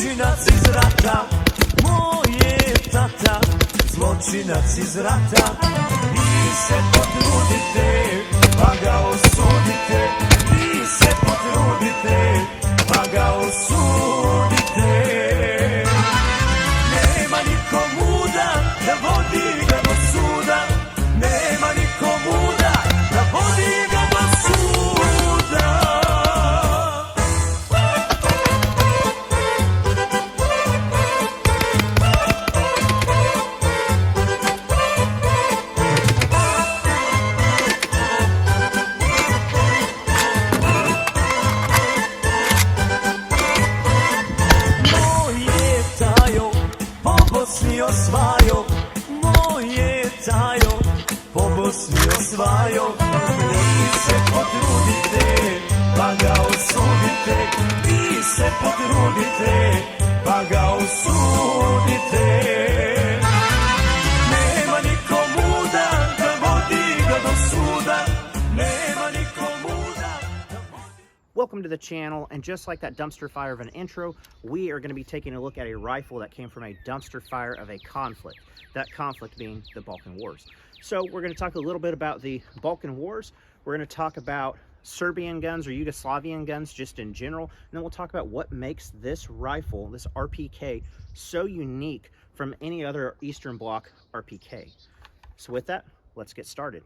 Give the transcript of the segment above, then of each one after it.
Zločinac iz rata, moj je tata. Zločinac iz rata, vi se potrudite, pa ga osudite. Vi se potrudite, pa ga osudite. Nema niko muda da vodi ga do suda. Nema niko muda da vodi ga do suda. Osvajo, moje tajo, po Bosni osvajo. Vi se potrudite, pa ga osudite. Vi se potrudite, pa ga osudite. Nema niko muda da vodi ga do suda. Nema niko muda da vodi. Welcome to the channel, and just like that dumpster fire of an intro, we are going to be taking a look at a rifle that came from a dumpster fire of a conflict, that conflict being the Balkan Wars. So we're going to talk a little bit about the Balkan Wars. We're going to talk about Serbian guns or Yugoslavian guns just in general, and then we'll talk about what makes this rifle, this RPK, so unique from any other Eastern Bloc RPK. So with that, let's get started.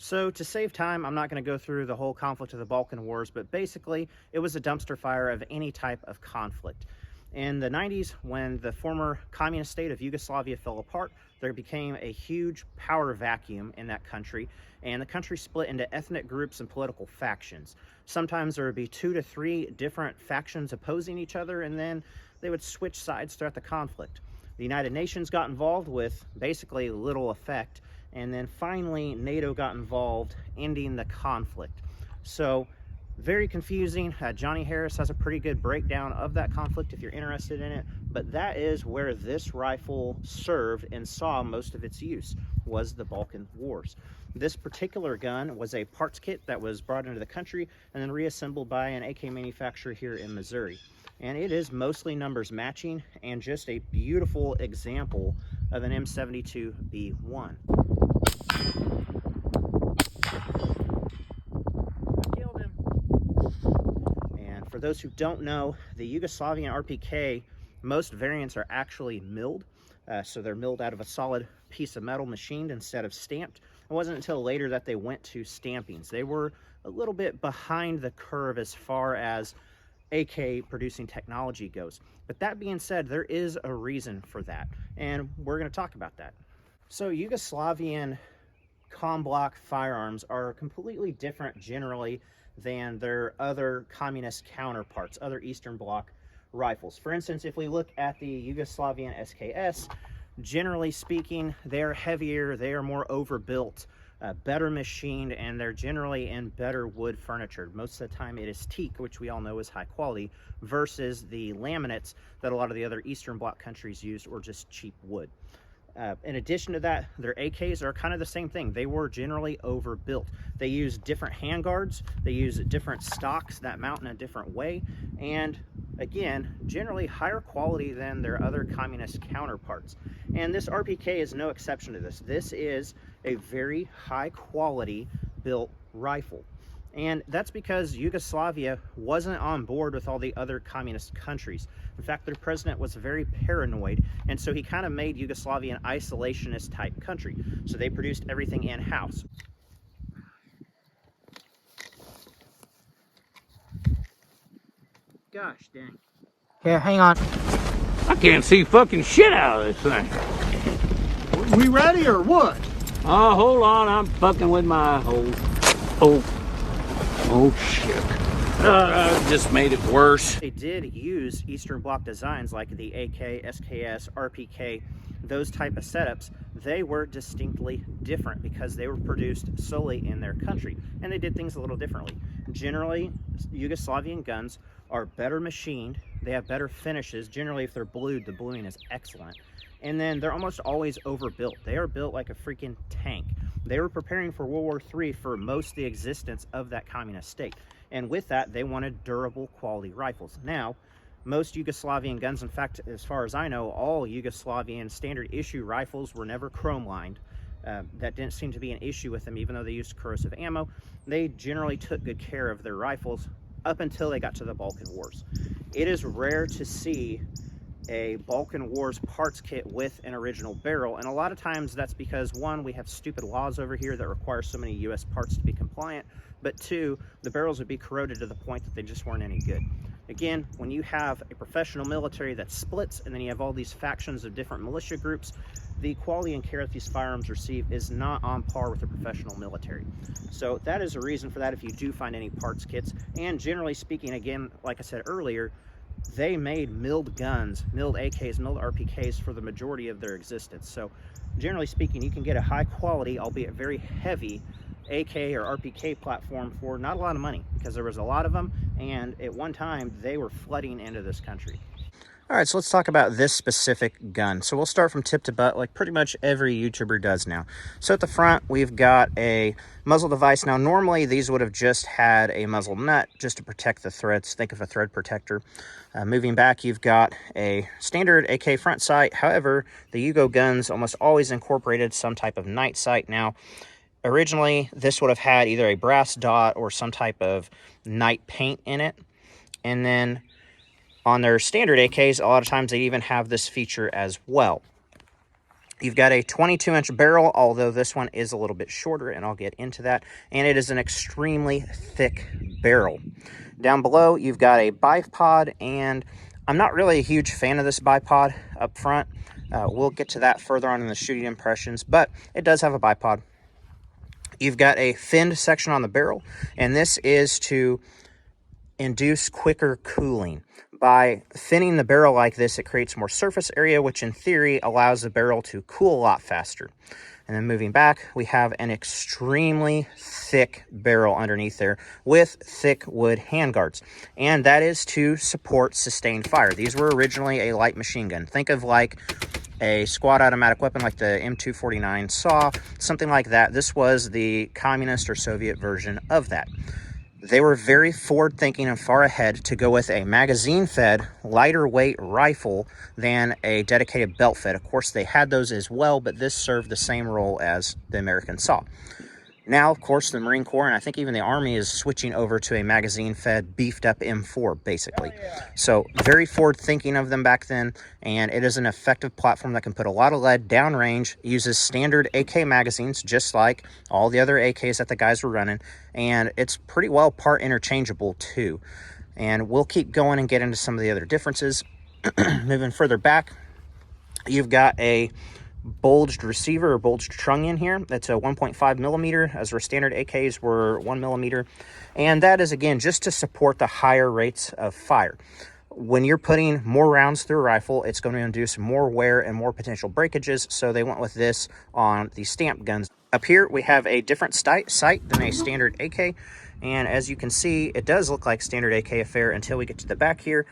So to save time, I'm not going to go through the whole conflict of the Balkan Wars, but basically it was a dumpster fire of any type of conflict. In the 90s, when the former communist state of Yugoslavia fell apart, there became a huge power vacuum in that country, and the country split into ethnic groups and political factions. Sometimes there would be 2 to 3 different factions opposing each other, and then they would switch sides throughout the conflict. The United Nations got involved with basically little effect, and then finally NATO got involved, ending the conflict. So very confusing. Johnny Harris has a pretty good breakdown of that conflict if you're interested in it, but that is where this rifle served and saw most of its use, was the Balkan Wars. This particular gun was a parts kit that was brought into the country and then reassembled by an AK manufacturer here in Missouri. And it is mostly numbers matching and just a beautiful example of an M72B1. And for those who don't know, the Yugoslavian RPK, most variants are actually milled. So they're milled out of a solid piece of metal, machined instead of stamped. It wasn't until later that they went to stampings. They were a little bit behind the curve as far as AK producing technology goes. But that being said, there is a reason for that, and we're going to talk about that. So Yugoslavian block firearms are completely different generally than their other communist counterparts, other Eastern Bloc rifles. For instance, if we look at the Yugoslavian SKS, generally speaking, they're heavier, they are more overbuilt, better machined, and they're generally in better wood furniture. Most of the time it is teak, which we all know is high quality, versus the laminates that a lot of the other Eastern Bloc countries used, or just cheap wood. In addition to that, their AKs are kind of the same thing. They were generally overbuilt. They use different handguards, they use different stocks that mount in a different way, and again, generally higher quality than their other communist counterparts. And this RPK is no exception to this. This is a very high quality built rifle. And that's because Yugoslavia wasn't on board with all the other communist countries. In fact, their president was very paranoid, and so he kind of made Yugoslavia an isolationist type country. So they produced everything in-house. Gosh dang. Here, hang on. I can't see fucking shit out of this thing. We ready or what? Oh, hold on, I'm fucking with my hole. Oh shit. Just made it worse. They did use Eastern Bloc designs like the AK, SKS, RPK, those type of setups. They were distinctly different because they were produced solely in their country, and they did things a little differently. Generally, Yugoslavian guns are better machined, they have better finishes. Generally, if they're blued, the bluing is excellent. And then they're almost always overbuilt. They are built like a freaking tank. They were preparing for World War III for most of the existence of that communist state. And with that, they wanted durable quality rifles. Now, Most Yugoslavian guns, in fact, as far as I know, all Yugoslavian standard issue rifles were never chrome lined. That didn't seem to be an issue with them, even though they used corrosive ammo. They generally took good care of their rifles up until they got to the Balkan Wars. It is rare to see a Balkan Wars parts kit with an original barrel, and a lot of times that's because, one, we have stupid laws over here that require so many US parts to be compliant, but two, the barrels would be corroded to the point that they just weren't any good. Again, when you have a professional military that splits and then you have all these factions of different militia groups, the quality and care that these firearms receive is not on par with the professional military. So that is a reason for that if you do find any parts kits. And generally speaking, again, like I said earlier, they made milled guns, milled AKs, milled RPKs for the majority of their existence. So generally speaking, you can get a high quality, albeit very heavy, AK or RPK platform for not a lot of money, because there was a lot of them, and at one time they were flooding into this country. All right, so let's talk about this specific gun. So we'll start from tip to butt, like pretty much every YouTuber does now. So at the front, we've got a muzzle device. Now, normally these would have just had a muzzle nut just to protect the threads. Think of a thread protector. Moving back, you've got a standard AK front sight. However, the Yugo guns almost always incorporated some type of night sight. Now, originally, this would have had either a brass dot or some type of night paint in it. And then on their standard AKs, a lot of times they even have this feature as well. You've got a 22-inch barrel, although this one is a little bit shorter, and I'll get into that. And it is an extremely thick barrel. Down below, you've got a bipod, and I'm not really a huge fan of this bipod up front. We'll get to that further on in the shooting impressions, but it does have a bipod. You've got a finned section on the barrel, and this is to induce quicker cooling. By thinning the barrel like this, it creates more surface area, which in theory allows the barrel to cool a lot faster. And then moving back, we have an extremely thick barrel underneath there with thick wood handguards. And that is to support sustained fire. These were originally a light machine gun. Think of like a squad automatic weapon like the M249 SAW, something like that. This was the communist or Soviet version of that. They were very forward-thinking and far ahead to go with a magazine-fed, lighter-weight rifle than a dedicated belt-fed. Of course, they had those as well, but this served the same role as the American SAW. Now, of course, the Marine Corps, and I think even the Army, is switching over to a magazine-fed, beefed-up M4, basically. So, very forward-thinking of them back then, and it is an effective platform that can put a lot of lead downrange, uses standard AK magazines, just like all the other AKs that the guys were running, and it's pretty well part interchangeable, too. And we'll keep going and get into some of the other differences. Moving further back, you've got a bulged receiver or bulged trunnion here. That's a 1.5 millimeter, as our standard AKs were 1 millimeter. And that is, again, just to support the higher rates of fire. When you're putting more rounds through a rifle, it's going to induce more wear and more potential breakages, so they went with this on the stamp guns. Up here, we have a different sight than a standard AK, and as you can see, it does look like standard AK affair until we get to the back here.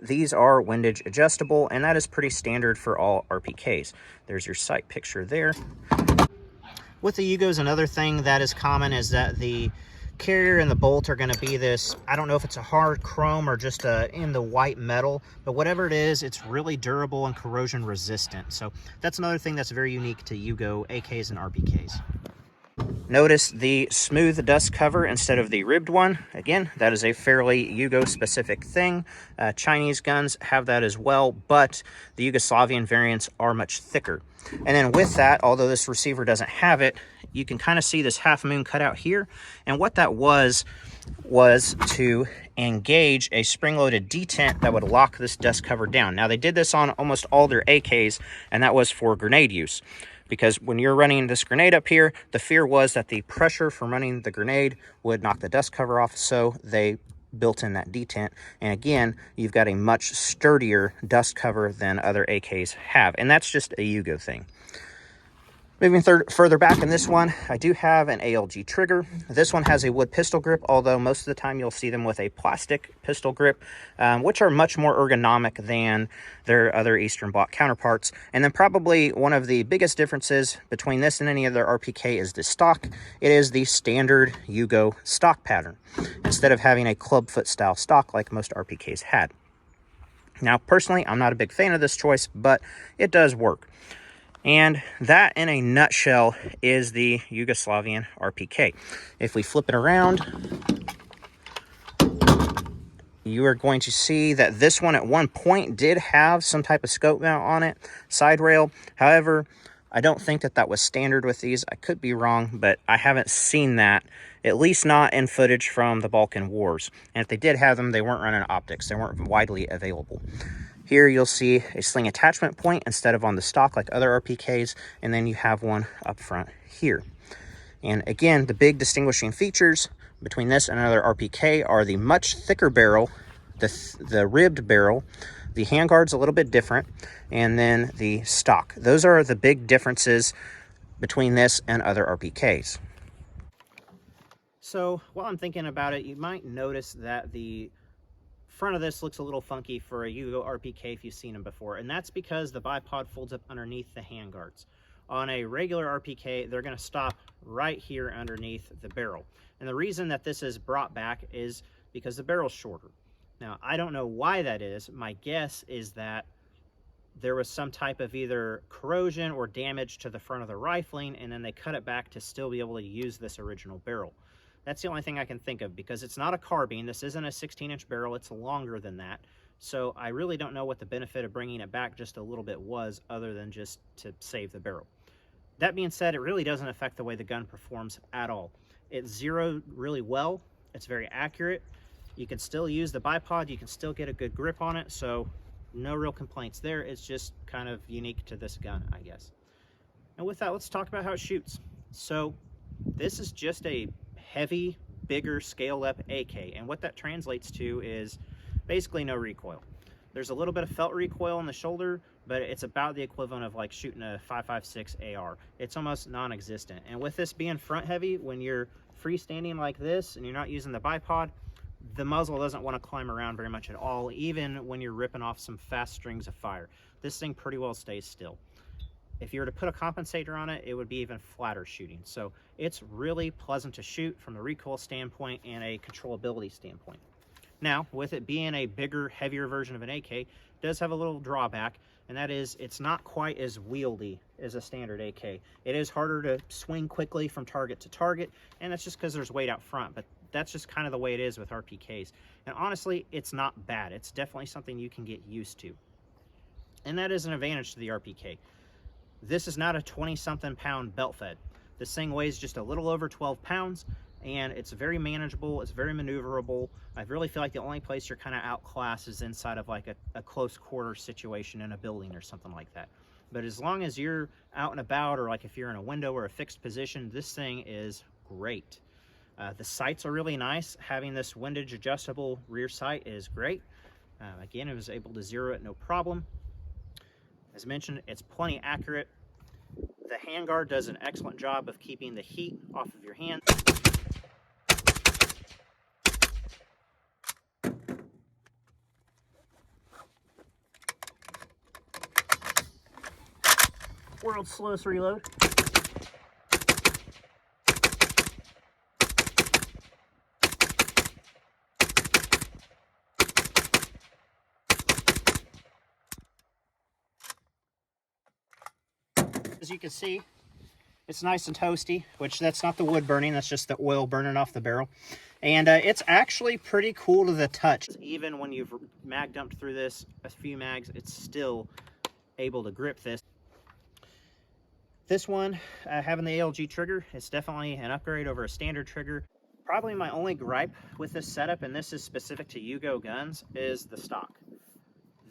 These are windage adjustable, and that is pretty standard for all RPKs. There's your sight picture there. With the Yugos, another thing that is common is that the carrier and the bolt are going to be this, I don't know if it's a hard chrome or just in the white metal, but whatever it is, it's really durable and corrosion resistant. So that's another thing that's very unique to Yugo AKs and RPKs. Notice the smooth dust cover instead of the ribbed one. Again, that is a fairly Yugo-specific thing. Chinese guns have that as well, but the Yugoslavian variants are much thicker. And then with that, although this receiver doesn't have it, you can kind of see this half moon cut out here. And what that was to engage a spring-loaded detent that would lock this dust cover down. Now, they did this on almost all their AKs, and that was for grenade use. Because when you're running this grenade up here, the fear was that the pressure from running the grenade would knock the dust cover off, so they built in that detent. And again, you've got a much sturdier dust cover than other AKs have, and that's just a Yugo thing. Moving further back in this one, I do have an ALG trigger. This one has a wood pistol grip, although most of the time you'll see them with a plastic pistol grip, which are much more ergonomic than their other Eastern Bloc counterparts. And then probably one of the biggest differences between this and any other RPK is the stock. It is the standard Yugo stock pattern, instead of having a clubfoot style stock like most RPKs had. Now, personally, I'm not a big fan of this choice, but it does work. And that, in a nutshell, is the Yugoslavian RPK. If we flip it around, you are going to see that this one at one point did have some type of scope mount on it, side rail. However, I don't think that that was standard with these. I could be wrong, but I haven't seen that, at least not in footage from the Balkan Wars. And if they did have them, they weren't running optics. They weren't widely available. Here you'll see a sling attachment point instead of on the stock like other RPKs, and then you have one up front here. And again, the big distinguishing features between this and another RPK are the much thicker barrel, the ribbed barrel, the handguard's a little bit different, and then the stock. Those are the big differences between this and other RPKs. So while I'm thinking about it, you might notice that the front of this looks a little funky for a Yugo RPK if you've seen them before, and that's because the bipod folds up underneath the handguards. On a regular RPK, they're going to stop right here underneath the barrel. And the reason that this is brought back is because the barrel's shorter. Now, I don't know why that is. My guess is that there was some type of either corrosion or damage to the front of the rifling, and then they cut it back to still be able to use this original barrel. That's the only thing I can think of, because it's not a carbine. This isn't a 16-inch barrel. It's longer than that. So I really don't know what the benefit of bringing it back just a little bit was, other than just to save the barrel. That being said, it really doesn't affect the way the gun performs at all. It's zeroed really well. It's very accurate. You can still use the bipod. You can still get a good grip on it. So no real complaints there. It's just kind of unique to this gun, I guess. And with that, let's talk about how it shoots. So this is just a heavy, bigger, scaled up AK. And what that translates to is basically no recoil. There's a little bit of felt recoil on the shoulder, but it's about the equivalent of like shooting a 5.56 AR. It's almost non-existent. And with this being front heavy, when you're freestanding like this and you're not using the bipod, the muzzle doesn't want to climb around very much at all, even when you're ripping off some fast strings of fire. This thing pretty well stays still. If you were to put a compensator on it, it would be even flatter shooting. So it's really pleasant to shoot from the recoil standpoint and a controllability standpoint. Now, with it being a bigger, heavier version of an AK, it does have a little drawback, and that is it's not quite as wieldy as a standard AK. It is harder to swing quickly from target to target, and that's just because there's weight out front, but that's just kind of the way it is with RPKs. And honestly, it's not bad. It's definitely something you can get used to. And that is an advantage to the RPK. This is not a 20-something pound belt fed. This thing weighs just a little over 12 pounds, and it's very manageable. It's very maneuverable. I really feel like the only place you're kind of outclassed is inside of like a close quarter situation in a building or something like that. But as long as you're out and about, or like if you're in a window or a fixed position, this thing is great. The sights are really nice. Having this windage adjustable rear sight is great. Again, it was able to zero it no problem. As mentioned, it's plenty accurate. The handguard does an excellent job of keeping the heat off of your hand. World's slowest reload. As you can see, it's nice and toasty, which that's not the wood burning, that's just the oil burning off the barrel. And it's actually pretty cool to the touch. Even when you've mag dumped through this a few mags, it's still able to grip this. This one, having the ALG trigger, it's definitely an upgrade over a standard trigger. Probably my only gripe with this setup, and this is specific to Yugo guns, is the stock.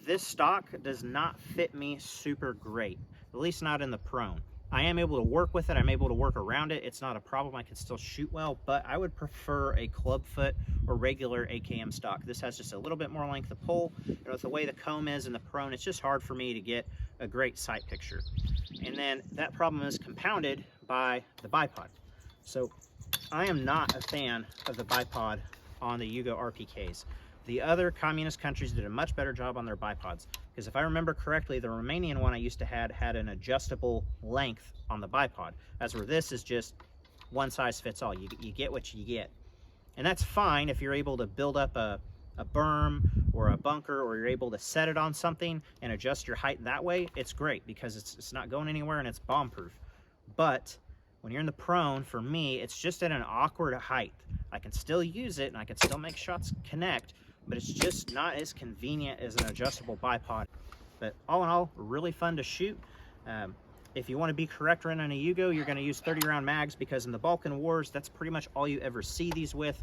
This stock does not fit me super great, at least not in the prone. I am able to work with it. I'm able to work around it. It's not a problem. I can still shoot well, but I would prefer a clubfoot or regular AKM stock. This has just a little bit more length of pull. And with the way the comb is in the prone, it's just hard for me to get a great sight picture. And then that problem is compounded by the bipod. So I am not a fan of the bipod on the Yugo RPKs. The other communist countries did a much better job on their bipods, because if I remember correctly, the Romanian one I used to had an adjustable length on the bipod, as where this is just one size fits all. You get what you get. And that's fine if you're able to build up a a berm or a bunker, or you're able to set it on something and adjust your height that way, it's great because it's not going anywhere and it's bomb proof. But when you're in the prone, for me, it's just at an awkward height. I can still use it and I can still make shots connect, but it's just not as convenient as an adjustable bipod. But all in all, really fun to shoot. If you want to be correct running a Yugo, you're going to use 30 round mags, because in the Balkan Wars, that's pretty much all you ever see these with.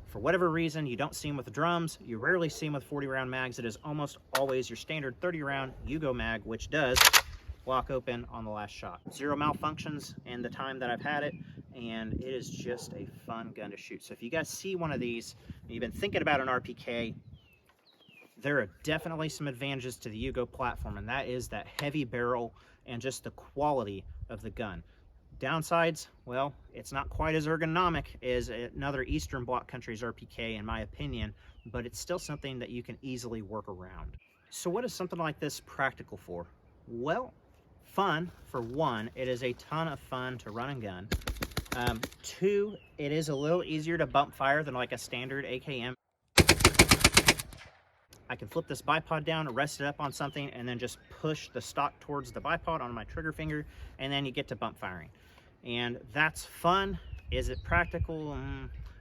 For whatever reason, you don't see them with the drums. You rarely see them with 40 round mags. It is almost always your standard 30 round Yugo mag, which does lock open on the last shot. Zero malfunctions in the time that I've had it, and it is just a fun gun to shoot. So if you guys see one of these and you've been thinking about an RPK, there are definitely some advantages to the Yugo platform, and that is that heavy barrel and just the quality of the gun. Downsides, well, it's not quite as ergonomic as another Eastern Bloc country's RPK, in my opinion, but it's still something that you can easily work around. So what is something like this practical for? Well, fun, for one. It is a ton of fun to run and gun. Two, it is a little easier to bump fire than like a standard AKM. I can flip this bipod down, rest it up on something, and then just push the stock towards the bipod on my trigger finger, and then you get to bump firing. And that's fun. Is it practical?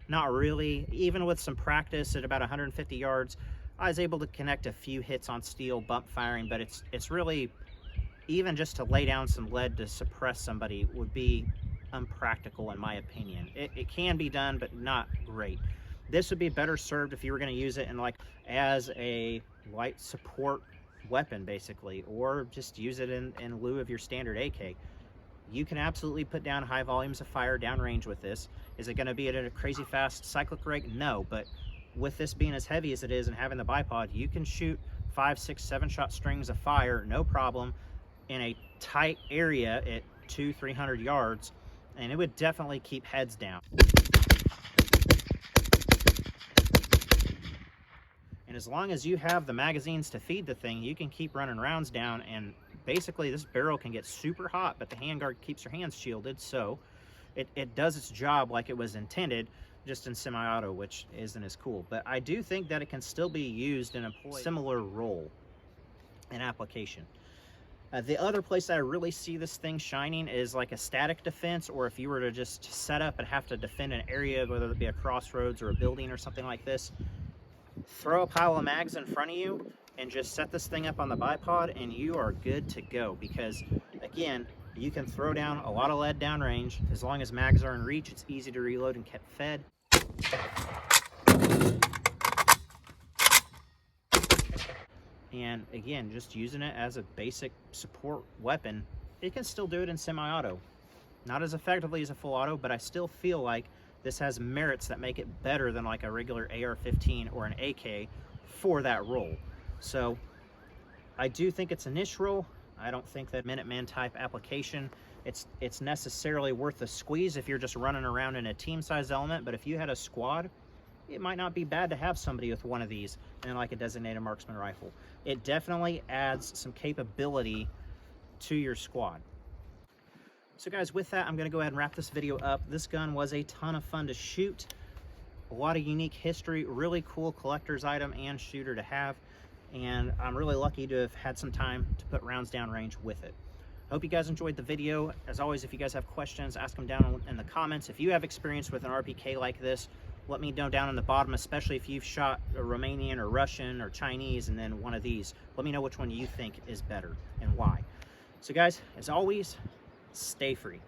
Not really. Even with some practice at about 150 yards, I was able to connect a few hits on steel bump firing, but it's really, even just to lay down some lead to suppress somebody would be unpractical in my opinion. It can be done, but not great. This would be better served if you were going to use it in like as a light support weapon basically, or just use it in lieu of your standard AK. You can absolutely put down high volumes of fire downrange with this. Is it going to be at a crazy fast cyclic rate? No, but with this being as heavy as it is and having the bipod, you can shoot 5, 6, 7 shot strings of fire, no problem, in a tight area at 200-300 yards, and it would definitely keep heads down. And as long as you have the magazines to feed the thing, you can keep running rounds down, and basically this barrel can get super hot, but the handguard keeps your hands shielded, so it does its job like it was intended, just in semi-auto, which isn't as cool. But I do think that it can still be used in a similar role and application. The other place I really see this thing shining is like a static defense, or if you were to just set up and have to defend an area, whether it be a crossroads or a building or something like this. Throw a pile of mags in front of you and just set this thing up on the bipod and you are good to go, because again, you can throw down a lot of lead downrange. As long as mags are in reach, it's easy to reload and kept fed. And again, just using it as a basic support weapon, it can still do it in semi-auto. Not as effectively as a full auto, but I still feel like this has merits that make it better than like a regular AR-15 or an AK for that role. So I do think it's a niche role. I don't think that Minuteman type application, it's necessarily worth the squeeze if you're just running around in a team size element, but if you had a squad, it might not be bad to have somebody with one of these and like a designated marksman rifle. It definitely adds some capability to your squad. So guys, with that, I'm going to go ahead and wrap this video up. This gun was a ton of fun to shoot. A lot of unique history, really cool collector's item and shooter to have. And I'm really lucky to have had some time to put rounds down range with it. Hope you guys enjoyed the video. As always, if you guys have questions, ask them down in the comments. If you have experience with an RPK like this, let me know down in the bottom, especially if you've shot a Romanian or Russian or Chinese and then one of these. Let me know which one you think is better and why. So guys, as always, stay free.